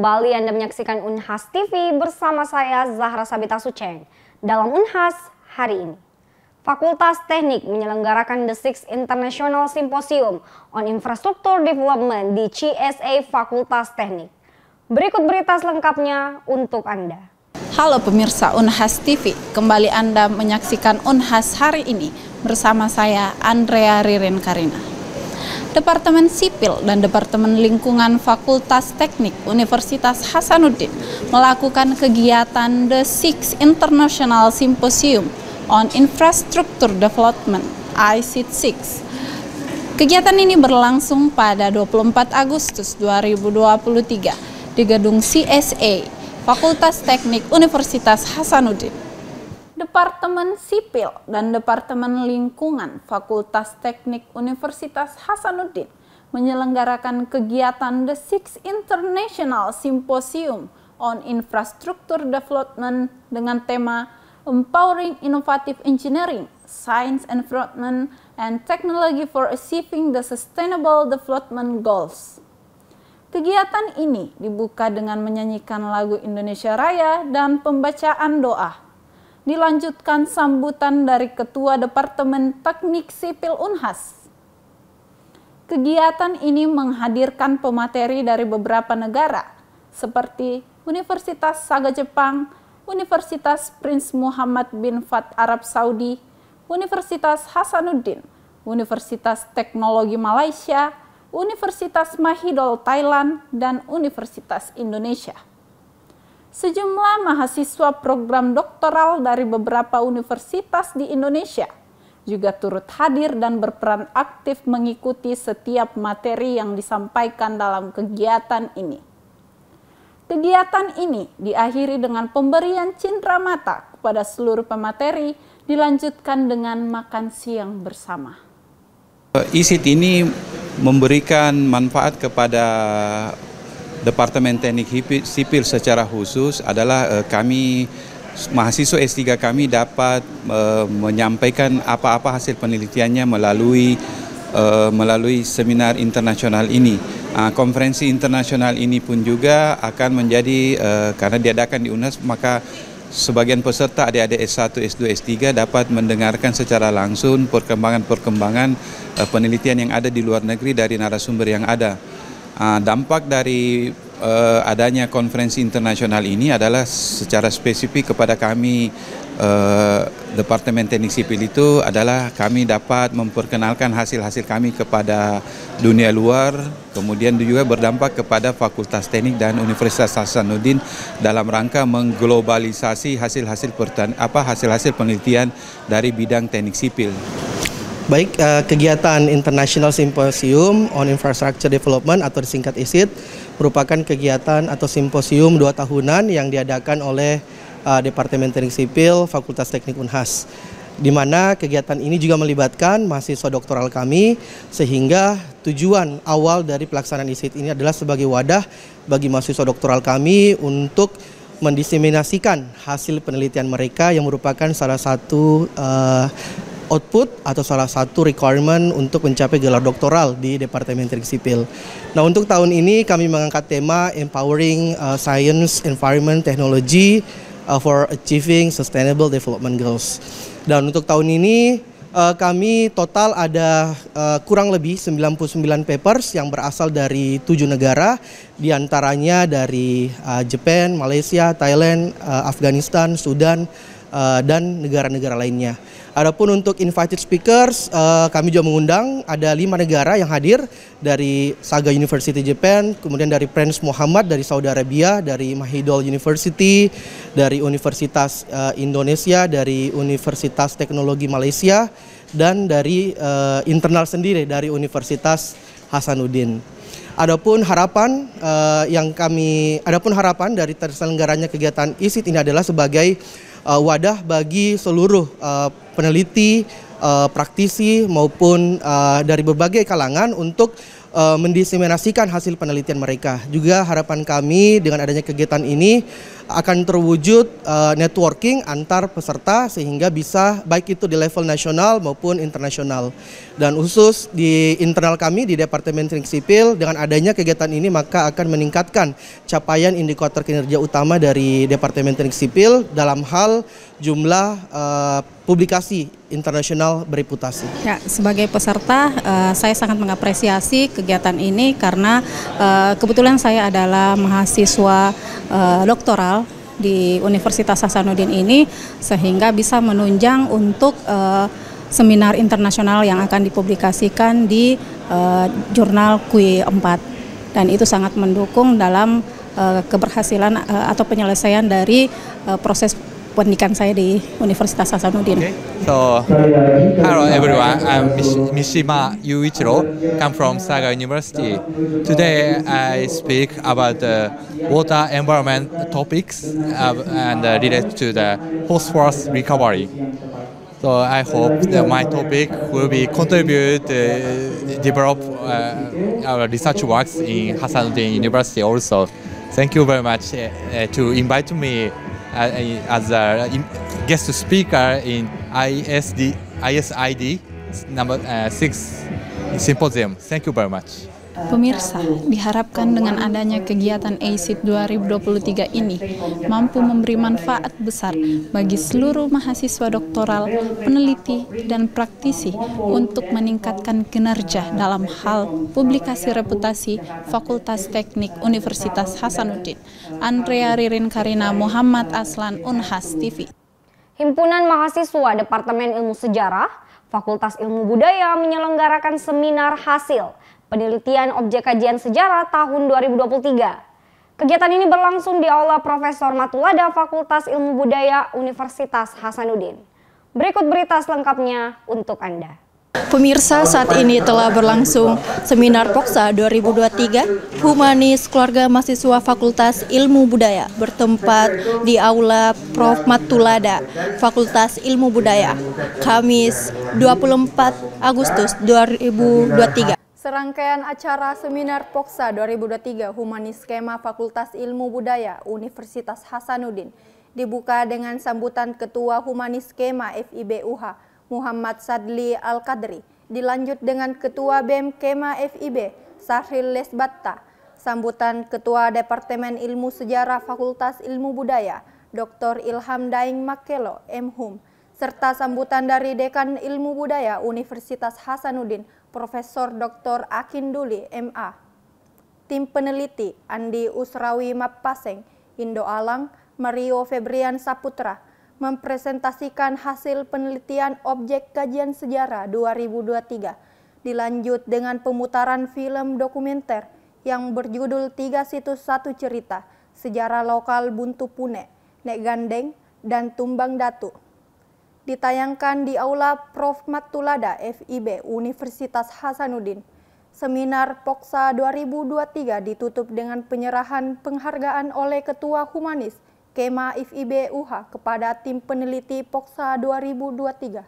Kembali Anda menyaksikan Unhas TV bersama saya Zahra Sabita Suceng. Dalam Unhas hari ini, Fakultas Teknik menyelenggarakan The Sixth International Symposium on Infrastructure Development di CSA Fakultas Teknik. Berikut berita selengkapnya untuk Anda. Halo pemirsa Unhas TV, kembali Anda menyaksikan Unhas hari ini bersama saya Andrea Ririn Karina. Departemen Sipil dan Departemen Lingkungan Fakultas Teknik Universitas Hasanuddin melakukan kegiatan The Sixth International Symposium on Infrastructure Development (ICIT6). Kegiatan ini berlangsung pada 24 Agustus 2023 di gedung CSA Fakultas Teknik Universitas Hasanuddin. Departemen Sipil dan Departemen Lingkungan Fakultas Teknik Universitas Hasanuddin menyelenggarakan kegiatan The Sixth International Symposium on Infrastructure Development dengan tema Empowering Innovative Engineering, Science Environment, and Technology for Achieving the Sustainable Development Goals. Kegiatan ini dibuka dengan menyanyikan lagu Indonesia Raya dan pembacaan doa. Dilanjutkan sambutan dari Ketua Departemen Teknik Sipil Unhas. Kegiatan ini menghadirkan pemateri dari beberapa negara seperti Universitas Saga Jepang, Universitas Prince Muhammad bin Fahd Arab Saudi, Universitas Hasanuddin, Universitas Teknologi Malaysia, Universitas Mahidol Thailand, dan Universitas Indonesia. Sejumlah mahasiswa program doktoral dari beberapa universitas di Indonesia juga turut hadir dan berperan aktif mengikuti setiap materi yang disampaikan dalam kegiatan ini. Kegiatan ini diakhiri dengan pemberian cindera mata kepada seluruh pemateri, dilanjutkan dengan makan siang bersama. ICIT ini memberikan manfaat kepada Departemen Teknik Sipil secara khusus adalah kami mahasiswa S3 kami dapat menyampaikan apa-apa hasil penelitiannya melalui seminar internasional ini. Konferensi internasional ini pun juga akan menjadi karena diadakan di UNHAS, maka sebagian peserta adik-adik S1, S2, S3 dapat mendengarkan secara langsung perkembangan penelitian yang ada di luar negeri dari narasumber yang ada. Dampak dari adanya konferensi internasional ini adalah secara spesifik kepada kami Departemen Teknik Sipil itu adalah kami dapat memperkenalkan hasil-hasil kami kepada dunia luar, kemudian juga berdampak kepada Fakultas Teknik dan Universitas Hasanuddin dalam rangka mengglobalisasi hasil-hasil penelitian dari bidang teknik sipil. Baik, kegiatan International Symposium on Infrastructure Development atau disingkat ICIT merupakan kegiatan atau simposium 2 tahunan yang diadakan oleh Departemen Teknik Sipil Fakultas Teknik Unhas, di mana kegiatan ini juga melibatkan mahasiswa doktoral kami, sehingga tujuan awal dari pelaksanaan ICIT ini adalah sebagai wadah bagi mahasiswa doktoral kami untuk mendiseminasikan hasil penelitian mereka yang merupakan salah satu output atau salah satu requirement untuk mencapai gelar doktoral di Departemen Teknik Sipil. Nah, untuk tahun ini kami mengangkat tema Empowering Science, Environment, Technology for Achieving Sustainable Development Goals. Dan untuk tahun ini kami total ada kurang lebih 99 papers yang berasal dari 7 negara, diantaranya dari Jepang, Malaysia, Thailand, Afghanistan, Sudan, dan negara-negara lainnya. Adapun untuk invited speakers, kami juga mengundang ada 5 negara yang hadir, dari Saga University Japan, kemudian dari Prince Muhammad dari Saudi Arabia, dari Mahidol University, dari Universitas Indonesia, dari Universitas Teknologi Malaysia, dan dari internal sendiri dari Universitas Hasanuddin. Adapun harapan dari terselenggaranya kegiatan ICIT ini adalah sebagai wadah bagi seluruh peneliti, praktisi maupun dari berbagai kalangan untuk mendiseminasikan hasil penelitian mereka. Juga harapan kami dengan adanya kegiatan ini akan terwujud networking antar peserta sehingga bisa baik itu di level nasional maupun internasional. Dan khusus di internal kami di Departemen Teknik Sipil, dengan adanya kegiatan ini maka akan meningkatkan capaian indikator kinerja utama dari Departemen Teknik Sipil dalam hal jumlah publikasi internasional bereputasi. Ya, sebagai peserta saya sangat mengapresiasi kegiatan ini karena kebetulan saya adalah mahasiswa doktoral di Universitas Hasanuddin ini, sehingga bisa menunjang untuk seminar internasional yang akan dipublikasikan di jurnal Q4, dan itu sangat mendukung dalam keberhasilan atau penyelesaian dari proses pendidikan saya di Universitas Hasanuddin. Okay. So, hello everyone, I'm Mishima Yuichiro, come from Saga University. Today I speak about the water environment topics and related to the phosphorus recovery. So I hope that my topic will be contribute develop our research works in Hasanuddin University also. Thank you very much to invite me as a guest speaker in ISID number 6 symposium. Thank you very much. Pemirsa, diharapkan dengan adanya kegiatan ACID 2023 ini mampu memberi manfaat besar bagi seluruh mahasiswa doktoral, peneliti, dan praktisi untuk meningkatkan kinerja dalam hal publikasi reputasi Fakultas Teknik Universitas Hasanuddin. Andrea Ririn Karina, Muhammad Aslan, Unhas TV. Himpunan Mahasiswa Departemen Ilmu Sejarah, Fakultas Ilmu Budaya menyelenggarakan seminar hasil penelitian objek kajian sejarah tahun 2023. Kegiatan ini berlangsung di Aula Profesor Matulada Fakultas Ilmu Budaya Universitas Hasanuddin. Berikut berita selengkapnya untuk Anda. Pemirsa, saat ini telah berlangsung seminar POKSA 2023 Humanis Keluarga Mahasiswa Fakultas Ilmu Budaya bertempat di Aula Prof. Matulada Fakultas Ilmu Budaya, Kamis 24 Agustus 2023. Serangkaian acara seminar POKSA 2023 Humanis Skema Fakultas Ilmu Budaya Universitas Hasanuddin dibuka dengan sambutan Ketua Humanis Skema FIB UH Muhammad Sadli Al-Qadri, dilanjut dengan Ketua BEM Kema FIB Sahril Lesbatta, sambutan Ketua Departemen Ilmu Sejarah Fakultas Ilmu Budaya Dr. Ilham Daeng Makelo MHum, serta sambutan dari Dekan Ilmu Budaya Universitas Hasanuddin Profesor Dr. Akin Duli MA. Tim peneliti Andi Usrawi Mappaseng, Indo Alang, Mario Febrian Saputra mempresentasikan hasil penelitian objek kajian sejarah 2023. Dilanjut dengan pemutaran film dokumenter yang berjudul 3 Situs 1 Cerita Sejarah Lokal Buntu Pune, Nek Gandeng, dan Tumbang Datu. Ditayangkan di Aula Prof. Matulada FIB Universitas Hasanuddin. Seminar POKSA 2023 ditutup dengan penyerahan penghargaan oleh Ketua Humanis Kema FIB UH kepada tim peneliti POKSA 2023.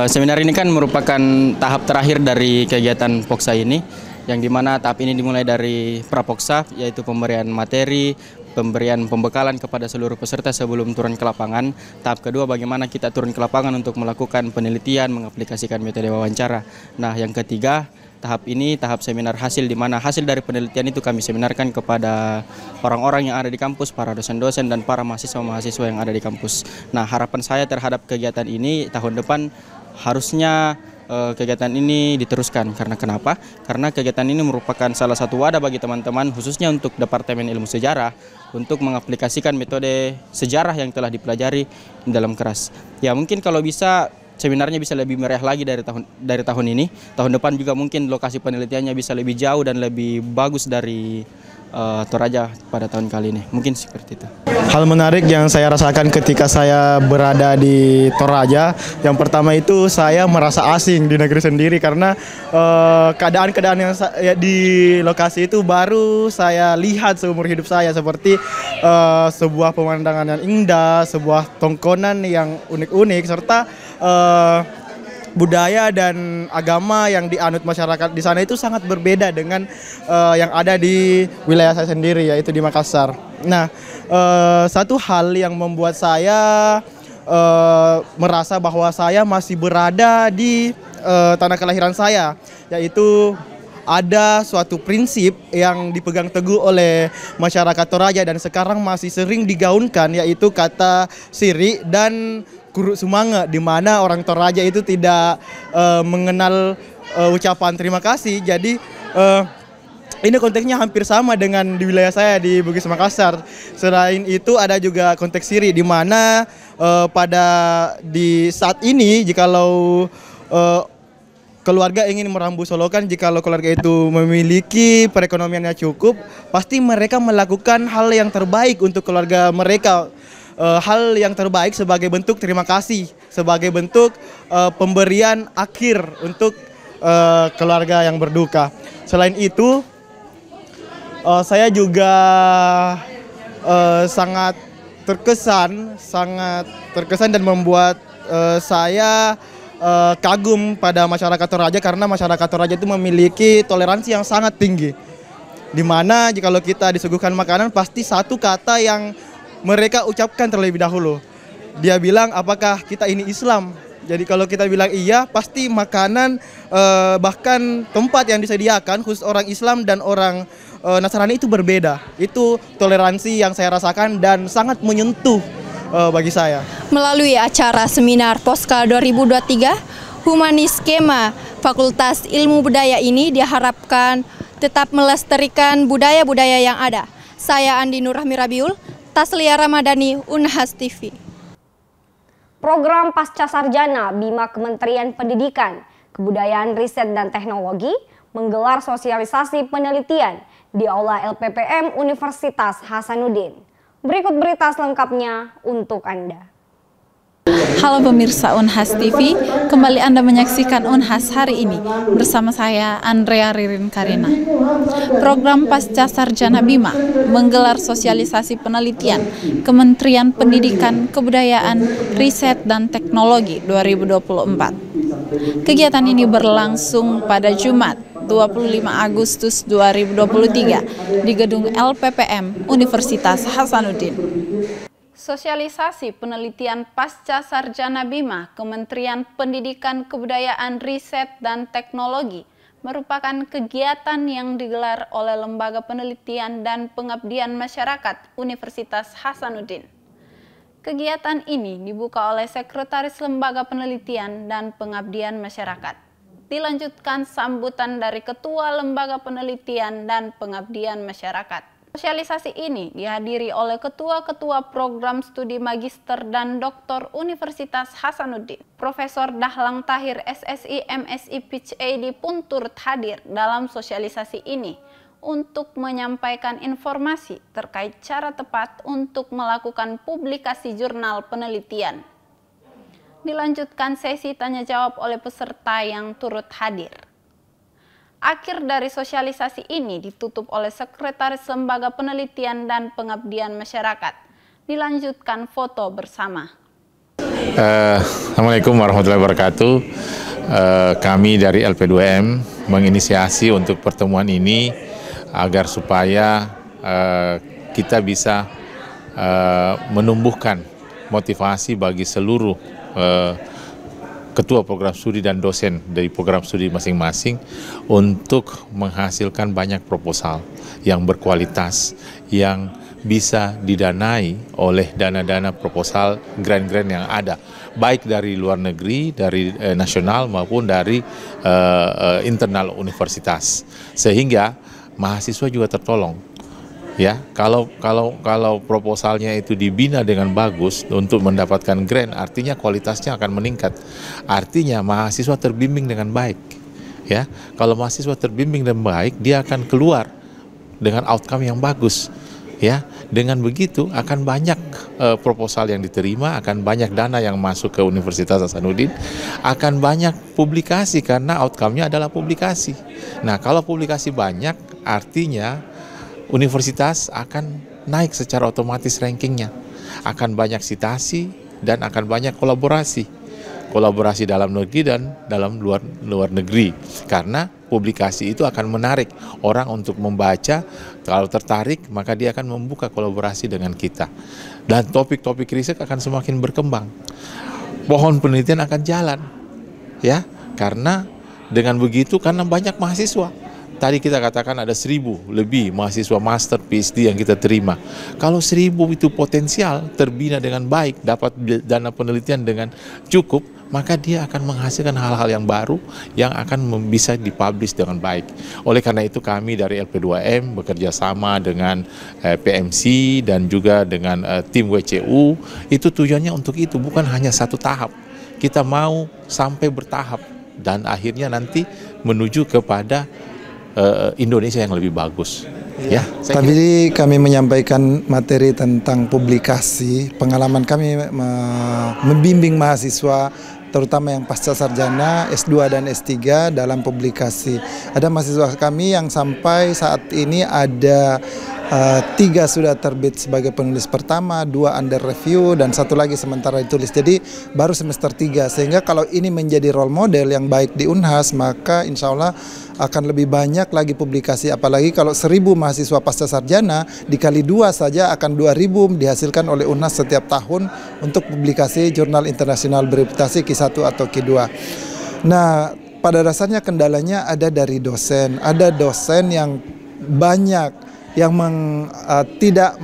Seminar ini kan merupakan tahap terakhir dari kegiatan POKSA ini, yang dimana tahap ini dimulai dari pra-POKSA, yaitu pemberian materi, pemberian pembekalan kepada seluruh peserta sebelum turun ke lapangan. Tahap kedua, bagaimana kita turun ke lapangan untuk melakukan penelitian, mengaplikasikan metode wawancara. Nah, yang ketiga, tahap ini tahap seminar hasil, di mana hasil dari penelitian itu kami seminarkan kepada orang-orang yang ada di kampus, para dosen-dosen dan para mahasiswa-mahasiswa yang ada di kampus. Nah, harapan saya terhadap kegiatan ini tahun depan harusnya kegiatan ini diteruskan. Karena kenapa? Karena kegiatan ini merupakan salah satu wadah bagi teman-teman, khususnya untuk Departemen Ilmu Sejarah, untuk mengaplikasikan metode sejarah yang telah dipelajari dalam kelas. Ya, mungkin kalau bisa seminarnya bisa lebih meriah lagi dari tahun ini. Tahun depan juga mungkin lokasi penelitiannya bisa lebih jauh dan lebih bagus dari Toraja pada tahun kali ini. Mungkin seperti itu. Hal menarik yang saya rasakan ketika saya berada di Toraja, yang pertama itu saya merasa asing di negeri sendiri karena keadaan-keadaan yang di lokasi itu baru saya lihat seumur hidup saya, seperti sebuah pemandangan yang indah, sebuah tongkonan yang unik-unik, serta budaya dan agama yang dianut masyarakat di sana itu sangat berbeda dengan yang ada di wilayah saya sendiri, yaitu di Makassar. Nah, satu hal yang membuat saya merasa bahwa saya masih berada di tanah kelahiran saya, yaitu ada suatu prinsip yang dipegang teguh oleh masyarakat Toraja dan sekarang masih sering digaungkan, yaitu kata siri dan kuruk sumanga, di mana orang Toraja itu tidak mengenal ucapan terima kasih. Jadi ini konteksnya hampir sama dengan di wilayah saya di Bugis Makassar. Selain itu ada juga konteks siri, di mana di saat ini jikalau keluarga ingin merambu solokan, jikalau keluarga itu memiliki perekonomiannya cukup, pasti mereka melakukan hal yang terbaik untuk keluarga mereka. Hal yang terbaik sebagai bentuk terima kasih, sebagai bentuk pemberian akhir untuk keluarga yang berduka. Selain itu, saya juga sangat terkesan dan membuat saya kagum pada masyarakat Toraja, karena masyarakat Toraja itu memiliki toleransi yang sangat tinggi, di mana jikalau kita disuguhkan makanan pasti satu kata yang mereka ucapkan terlebih dahulu. Dia bilang, apakah kita ini Islam? Jadi kalau kita bilang iya, pasti makanan bahkan tempat yang disediakan khusus orang Islam dan orang Nasrani itu berbeda. Itu toleransi yang saya rasakan dan sangat menyentuh bagi saya. Melalui acara seminar Poska 2023, Humanis Kema Fakultas Ilmu Budaya ini diharapkan tetap melestarikan budaya-budaya yang ada. Saya Andi Nurrahmi Rabiul, Taslia Ramadhani, Unhas TV. Program Pasca Sarjana Bima Kementerian Pendidikan, Kebudayaan, Riset, dan Teknologi menggelar sosialisasi penelitian di Aula LPPM Universitas Hasanuddin. Berikut berita selengkapnya untuk Anda. Halo pemirsa Unhas TV, kembali Anda menyaksikan Unhas hari ini bersama saya Andrea Ririn Karina. Program Pasca Sarjana Bima menggelar sosialisasi penelitian Kementerian Pendidikan, Kebudayaan, Riset, dan Teknologi 2024. Kegiatan ini berlangsung pada Jumat 25 Agustus 2023 di Gedung LPPM Universitas Hasanuddin. Sosialisasi penelitian Pasca Sarjana Bima Kementerian Pendidikan, Kebudayaan, Riset, dan Teknologi merupakan kegiatan yang digelar oleh Lembaga Penelitian dan Pengabdian Masyarakat Universitas Hasanuddin. Kegiatan ini dibuka oleh Sekretaris Lembaga Penelitian dan Pengabdian Masyarakat. Dilanjutkan sambutan dari Ketua Lembaga Penelitian dan Pengabdian Masyarakat. Sosialisasi ini dihadiri oleh Ketua-Ketua Program Studi Magister dan Doktor Universitas Hasanuddin. Profesor Dahlang Tahir SSI MSI PhD pun turut hadir dalam sosialisasi ini untuk menyampaikan informasi terkait cara tepat untuk melakukan publikasi jurnal penelitian. Dilanjutkan sesi tanya jawab oleh peserta yang turut hadir. Akhir dari sosialisasi ini ditutup oleh Sekretaris Lembaga Penelitian dan Pengabdian Masyarakat. Dilanjutkan foto bersama. Assalamualaikum warahmatullahi wabarakatuh. Kami dari LP2M menginisiasi untuk pertemuan ini agar supaya kita bisa menumbuhkan motivasi bagi seluruh ketua program studi dan dosen dari program studi masing-masing untuk menghasilkan banyak proposal yang berkualitas, yang bisa didanai oleh dana-dana proposal grant-grant yang ada, baik dari luar negeri, dari nasional maupun dari internal universitas, sehingga mahasiswa juga tertolong. Ya, kalau proposalnya itu dibina dengan bagus untuk mendapatkan grant, artinya kualitasnya akan meningkat. Artinya mahasiswa terbimbing dengan baik. Ya, kalau mahasiswa terbimbing dengan baik, dia akan keluar dengan outcome yang bagus. Ya, dengan begitu akan banyak proposal yang diterima, akan banyak dana yang masuk ke Universitas Hasanuddin, akan banyak publikasi karena outcome-nya adalah publikasi. Nah, kalau publikasi banyak, artinya universitas akan naik secara otomatis rankingnya, akan banyak citasi dan akan banyak kolaborasi. kolaborasi dalam negeri dan dalam luar negeri. Karena publikasi itu akan menarik orang untuk membaca, kalau tertarik maka dia akan membuka kolaborasi dengan kita. Dan topik-topik riset akan semakin berkembang. Pohon penelitian akan jalan, ya, karena dengan begitu karena banyak mahasiswa. Tadi kita katakan ada 1.000 lebih mahasiswa master PhD yang kita terima. Kalau 1.000 itu potensial terbina dengan baik, dapat dana penelitian dengan cukup, maka dia akan menghasilkan hal-hal yang baru yang akan bisa dipublish dengan baik. Oleh karena itu kami dari LP2M bekerja sama dengan PMC dan juga dengan tim WCU, itu tujuannya untuk itu, bukan hanya satu tahap. Kita mau sampai bertahap dan akhirnya nanti menuju kepada Indonesia yang lebih bagus. Ya, tadi kami menyampaikan materi tentang publikasi. Pengalaman kami membimbing mahasiswa, terutama yang pasca sarjana S2 dan S3 dalam publikasi. Ada mahasiswa kami yang sampai saat ini ada 3 sudah terbit sebagai penulis pertama, 2 under review, dan 1 lagi sementara ditulis. Jadi baru semester 3, sehingga kalau ini menjadi role model yang baik di Unhas, maka insya Allah akan lebih banyak lagi publikasi. Apalagi kalau 1.000 mahasiswa pasca sarjana dikali 2 saja akan 2.000 dihasilkan oleh Unhas setiap tahun untuk publikasi jurnal internasional bereputasi Q1 atau Q2. Nah, pada dasarnya kendalanya ada dari dosen. Ada dosen yang banyak yang tidak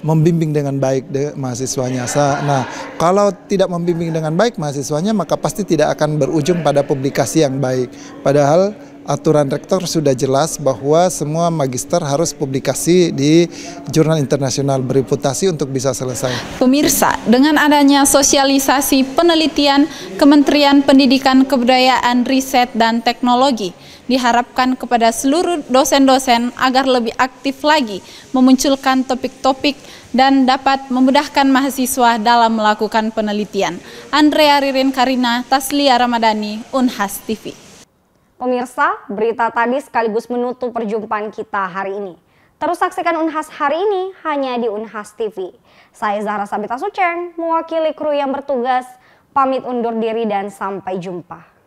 membimbing dengan baik mahasiswanya. Nah, kalau tidak membimbing dengan baik mahasiswanya, maka pasti tidak akan berujung pada publikasi yang baik. Padahal aturan rektor sudah jelas bahwa semua magister harus publikasi di jurnal internasional bereputasi untuk bisa selesai. Pemirsa, dengan adanya sosialisasi penelitian Kementerian Pendidikan, Kebudayaan, Riset, dan Teknologi, diharapkan kepada seluruh dosen-dosen agar lebih aktif lagi memunculkan topik-topik dan dapat memudahkan mahasiswa dalam melakukan penelitian. Andrea Ririn Karina, Taslia Ramadhani, Unhas TV. Pemirsa, berita tadi sekaligus menutup perjumpaan kita hari ini. Terus saksikan Unhas hari ini hanya di Unhas TV. Saya Zahra Sabita Suceng, mewakili kru yang bertugas, pamit undur diri dan sampai jumpa.